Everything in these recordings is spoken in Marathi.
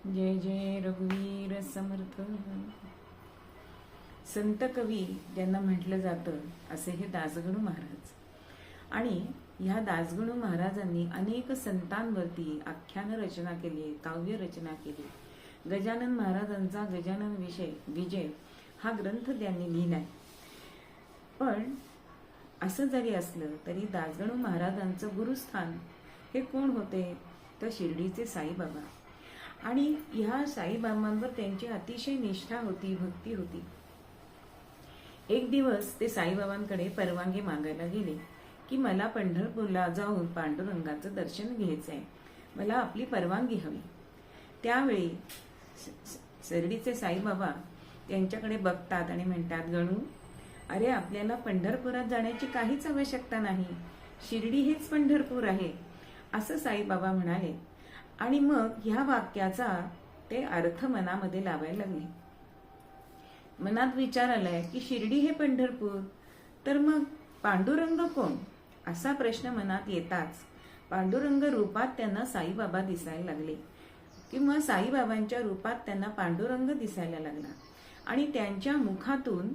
जय जय रघुवीर समर्थ. संत कवी ज्यांना म्हटलं जातं असे हे दासगणू महाराज. आणि ह्या दासगणू महाराजांनी अनेक संतांवरती आख्यान रचना केली, काव्य रचना केली. गजानन महाराजांचा गजानन विजय हा ग्रंथ त्यांनी लिहिलाय. पण असं जरी असलं तरी दासगणू महाराजांचं गुरुस्थान हे कोण होते तर शिर्डीचे साईबाबा. आणि ह्या साईबाबांवर त्यांची अतिशय निष्ठा होती, भक्ती होती. एक दिवस ते साईबाबांकडे परवानगी मागायला गेले की मला पंढरपूरला जाऊन पांडुरंगाचं दर्शन घ्यायचंय, मला आपली परवानगी हवी. त्यावेळी शिर्डीचे साईबाबा त्यांच्याकडे बघतात आणि म्हणतात, गणू, अरे आपल्याला पंढरपुरात जाण्याची काहीच आवश्यकता नाही, शिर्डी हेच पंढरपूर आहे, असं साईबाबा म्हणाले. आणि मग ह्या वाक्याचा ते अर्थ मनामध्ये लावायला लागले. मनात विचार आलाय की शिर्डी हे पंढरपूर, तर मग पांडुरंग कोण, असा प्रश्न मनात येताच पांडुरंग रूपात त्यांना साईबाबा दिसायला लागले किंवा साईबाबांच्या रूपात त्यांना पांडुरंग दिसायला लागला. आणि त्यांच्या मुखातून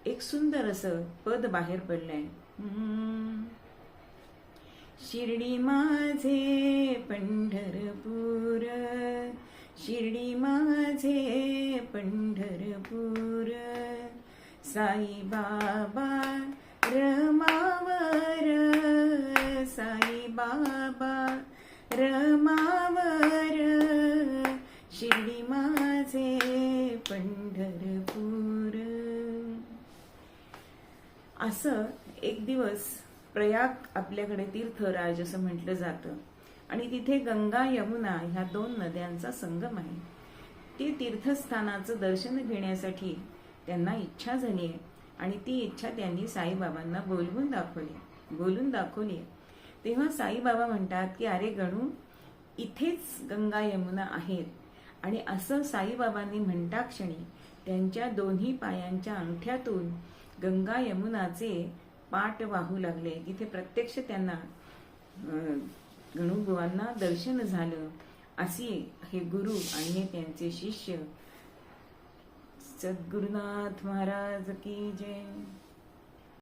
एक सुंदर असं पद बाहेर पडलंय. शिर्डी माझे पंढरपूर, शिर्डी माझे पंढरपूर, साई बाबा रमावर, साई बाबा रमावर, शिर्डी माझे पंढरपूर. असं एक दिवस प्रयाग आपल्याकडे तीर्थराज असं म्हटलं जातं आणि तिथे गंगा यमुना ह्या दोन नद्यांचा संगम आहे. ती तीर्थस्थानाचं दर्शन घेण्यासाठी त्यांना इच्छा झाली आहे आणि ती इच्छा त्यांनी साईबाबांना बोलून दाखवली. तेव्हा साईबाबा म्हणतात की अरे गणू, इथेच गंगा यमुना आहेत. आणि असं साईबाबांनी म्हणता क्षणी त्यांच्या दोन्ही पायांच्या अंगठ्यातून गंगा यमुनाचे पाट वाहू लागले. तिथे प्रत्यक्ष त्यांना गणूबुवांना दर्शन झालं. असे हे गुरु आणि हे त्यांचे शिष्य. सद्गुरुनाथ महाराज की जय.